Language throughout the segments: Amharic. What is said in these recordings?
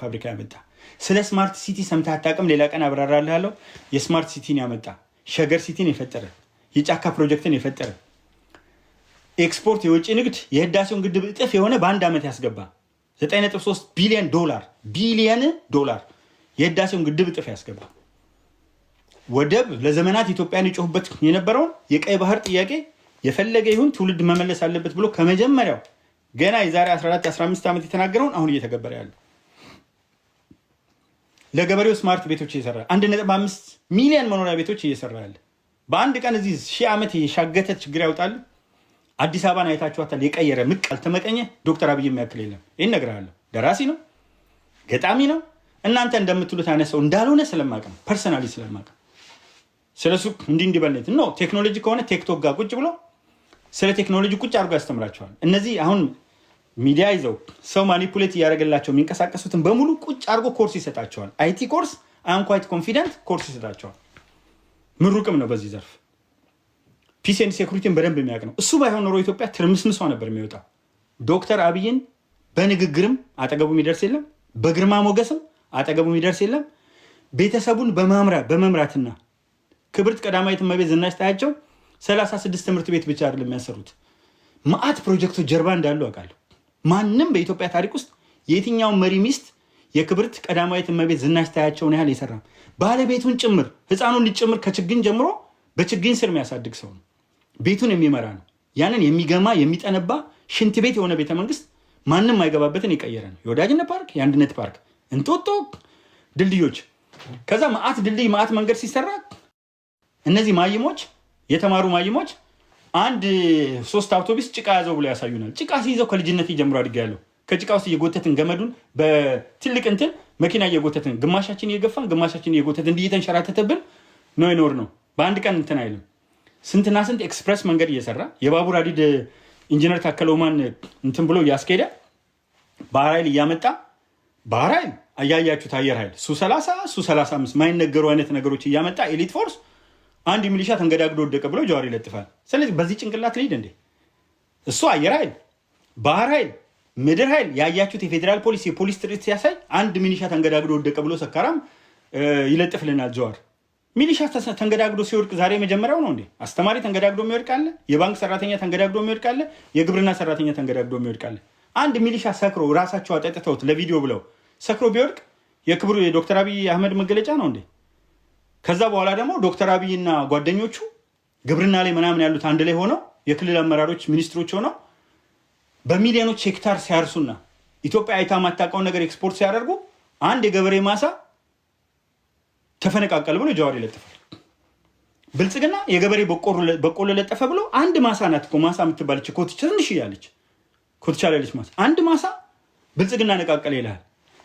ፋብሪካ ያመጣ ስለ ስማርት ሲቲ ሰምተህ አታውቅም ሌላ ቀን አብራራልሃለሁ የስማርት ሲቲን ያመጣ ሸገር ሲቲን የፈጠረ የጫካ ፕሮጀክትን የፈጠረ ኤክስፖርት የውጭ ንግድ የህዳሴውን ግድብ እጥፍ የሆነ በአንድ ዓመት ያስገባ 9.3 ቢሊዮን ዶላር የህዳሴውን ግድብ እጥፍ ያስገባ ወደብ ለዘመናት ኢትዮጵያን ይጮህበት የነበረውን የቀይ ባህር ጥያቄ የፈለገ ይሁን ትውልድ መመለስ አለበት ብሎ ከመጀመሪያው ገና የዛሬ 14 15 ዓመት የተናገረውን አሁን እየተገበረ ያለው ለገበሬው ስማርት ቤቶች እየሰራ 1.5 ሚሊዮን መኖሪያ ቤቶች እየሰራ ያለ በአንድ ቀን እዚህ 1000 ዓመት የሻገተ ችግር ያውጣል አዲስ አበባን አይታችኋታል የቀየረ ምቃል ተመቀኘ ዶክተር አብይ የሚያክል የለም ይሄን ነግራለሁ ደራሲ ነው ገጣሚ ነው እናንተ እንደምትሉት አነሰው እንዳልሆነ ስለማቀ ፐርሰናሊ ስለማቀ ስለሱ እንዲበልነት ነው ቴክኖሎጂ ከሆነ ቲክቶክ ጋር ቁጭ ብሎ ስለ ቴክኖሎጂ ቁጭ አድርጎ ያስተምራቸዋል እነዚህ አሁን ሚዲያ ይዘው ሰው ማኒፑሌት ያደርግላቸው የሚንቀሳቀሱትን በሙሉ ቁጭ አድርጎ ኮርስ ይሰጣቸዋል አይቲ ኮርስ አም ኳይት ኮንፊደንት ኮርስ ይሰጣቸዋል ምሩቅም ነው በዚህ ዘርፍ ፒስ ኤንድ ሴኩሪቲን በደንብ የሚያውቅ ነው እሱ ባይሆን ኖሮ ኢትዮጵያ ትርምስምሷ ነበር የሚወጣው ዶክተር አብይን በንግግርም አጠገቡ የሚደርስ የለም በግርማ ሞገስም አጠገቡ የሚደርስ የለም ቤተሰቡን በመምራትና ክብርት ቀዳማዊት እመቤት ዝናሽ ታያቸው 36 ትምህርት ቤት ብቻ አይደለም የሚያሰሩት ማአት ፕሮጀክቶች ጀርባ እንዳሉ አውቃለሁ ማንም በኢትዮጵያ ታሪክ ውስጥ የትኛው መሪ ሚስት የክብርት ቀዳማዊት እመቤት ዝናሽ ታያቸውን ያህል ይሰራል ባለቤቱን ጭምር ህፃኑን ጭምር ከችግኝ ጀምሮ በችግኝ ስር የሚያሳድግ ሰው ነው ቤቱን የሚመራ ነው ያንን የሚገማ የሚጠነባ ሽንት ቤት የሆነ ቤተ መንግስት ማንም አይገባበትን የቀየረ ነው የወዳጅነት ፓርክ የአንድነት ፓርክ እንጦጦ ድልድዮች ከዛ ማአት ድልድይ ማአት መንገድ ሲሰራ እነዚህ ማይሞች የተማሩ ማይሞች አንድ 3 አውቶቡስ ጭቃ ያዘው ብለው ያሳዩናል ጭቃ ሲይዘው ከልጅነት ጀምሮ አድርጋለሁ ከጭቃ ውስጥ እየጎተትን ገመዱን በትልቅ እንትን መኪና እየጎተትን ግማሻችን እየገፋን ግማሻችን እየጎተትን እንዲተንሸራተተብን ነው ይኖር ነው በአንድ ቀን እንትን አይልም ስንትና ስንት ኤክስፕረስ መንገድ እየሰራ የባቡር ሀዲድ ኢንጂነር ታከለ ኡማን እንትን ብሎ ያስኬደ ባህር ኃይል እያመጣ ባህር ኃይል አያያችሁት አየር ኃይል ሱ35 ማይነገሩ አይነት ነገሮች እያመጣ ኤሊት ፎርስ አንድ ሚሊሻ ተንገዳግዶ ወደቀ ብሎ ጀዋር ይለጥፋል ስለዚህ በዚህ ጭንቅላት ልሂድ እንዴ እሱ አየር ኃይል ባህር ኃይል ምድር ኃይል ያያችሁት የፌዴራል ፖሊስ የፖሊስ ትርኢት ሲያሳይ አንድ ሚሊሻ ተንገዳግዶ ወደቀ ብሎ ሰካራም ይለጥፍልናል ጀዋር ሚሊሻ ተንገዳግዶ ሲወድቅ ዛሬ መጀመሪያው ነው እንዴ አስተማሪ ተንገዳግዶ የሚወድቃለ የባንክ ሰራተኛ ተንገዳግዶ የሚወድቃለ የግብርና ሰራተኛ ተንገዳግዶ የሚወድቃለ አንድ ሚሊሻ ሰክሮ ራሳቸው አጠጥተውት ለቪዲዮ ብለው ሰክሮ ቢወድቅ የክብሩ የዶክተር አብይ አህመድ መገለጫ ነው እንዴ ከዛ በኋላ ደግሞ ዶክተር አብይና ጓደኞቹ ግብርና ላይ ምናምን ያሉት አንድ ላይ ሆነው የክልል አመራሮች ሚኒስትሮች ሆነው በሚሊዮኖች ሄክታር ሲያርሱና ኢትዮጵያ አይታ ማታውቀውን ነገር ኤክስፖርት ሲያደርጉ አንድ የገበሬ ማሳ ተፈነቃቀል ብሎ ጀዋር ይለጥፋል ብልጽግና የገበሬ በቆሎ ለጠፈ ብሎ አንድ ማሳ ናት እኮ ማሳ የምትባለች ኮትቻ ትንሽ ያለች ኮትቻ ያለች ማሳ አንድ ማሳ ብልጽግና ነቃቀለ ይላል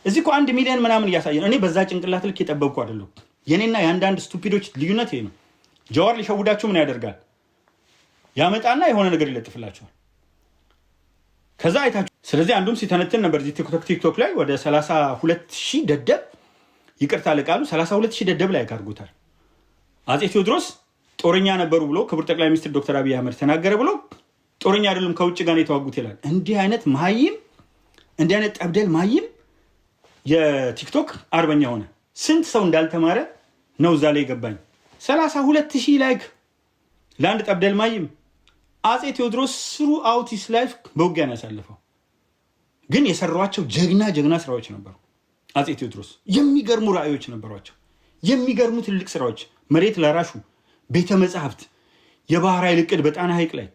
እዚህ እኮ 1 ሚሊዮን ምናምን እያሳየን እኔ በዛ ጭንቅላት ልክ የጠበቅኩ አይደለሁ የኔና የአንዳንድ ስቱፒዶች ልዩነት ይሄ ነው ጀዋር ሊሸውዳችሁ ምን ያደርጋል ያመጣና የሆነ ነገር ይለጥፍላችኋል ከዛ አይታችሁ ስለዚህ አንዱም ሲተነተን ነበር እዚህ ቲክቶክ ላይ ወደ 32000 ደደብ ይቅርታ ለቃሉ 32000 ደደብ ላይ ያርጉታል አጼ ቴዎድሮስ ጦርኛ ነበሩ ብሎ ክቡር ጠቅላይ ሚኒስትር ዶክተር አብይ አህመድ ተናገረ ብሎ ጦርኛ አይደለም ከውጭ ጋር የተዋጉት ይላል እንዲህ አይነት ማይም እንዲህ አይነት ጠብደል ማይም የቲክቶክ አርበኛ ሆነ ስንት ሰው እንዳልተማረ ነው እዛ ላይ ገባኝ 32000 ላይክ ለአንድ ጠብደል ማይም አጼ ቴዎድሮስ ስሩ አውቲስ ላይፍ በውጊያ ነው ያሳለፈው ግን የሰሯቸው ጀግና ስራዎች ነበሩ አጼ ቴዎድሮስ የሚገርሙ ራእዮች ነበሯቸው የሚገርሙ ትልቅ ስራዎች መሬት ለራሹ ቤተ መጻሕፍት የባህር ኃይል እቅድ በጣና ሐይቅ ላይ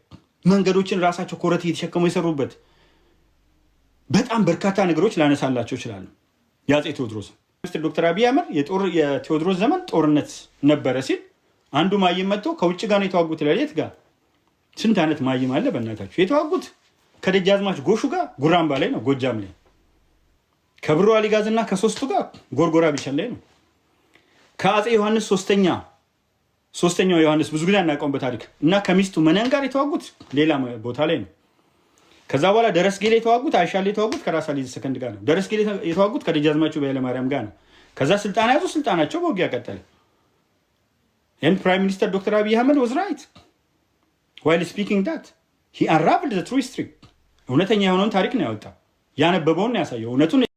መንገዶችን ራሳቸው ኮረት እየተሸከሙ የሰሩበት በጣም በርካታ ነገሮች ላነሳላቸው ይችላሉ የአጼ ቴዎድሮስ ሚኒስትር ዶክተር አብይ አህመድ የቴዎድሮስ ዘመን ጦርነት ነበረ ሲል አንዱ ማይም መጥቶ ከውጭ ጋር ነው የተዋጉት ለሌት ጋር ስንት አይነት ማይም አለ በእናታችሁ የተዋጉት ከደጃዝማች ጎሹ ጋር ጉራምባ ላይ ነው ጎጃም ላይ ከብሩ አሊጋዝና ከሶስቱ ጋር ጎርጎራ ቢቸን ላይ ነው ከአጼ ዮሐንስ ሶስተኛው ዮሐንስ ብዙ ጊዜ እናቀም በታሪክ እና ከሚስቱ መነን ጋር የተዋጉት ሌላ ቦታ ላይ ነው ከዛ በኋላ ደረስጌ ላይ የተዋጉት አይሻ ላይ የተዋጉት ከራስ አሊ ሰከንድ ጋር ነው ደረስጌ ላይ የተዋጉት ከደጃዝማቹ በኃይለ ማርያም ጋር ነው ከዛ ስልጣን ያዙ ስልጣናቸው በውጊያ ቀጠለ and prime minister dr abiy ahmed was right while speaking that he unraveled the true history እውነተኛ የሆነውን ታሪክ ነው ያወጣው ያነበበውን ያሳየው እውነቱን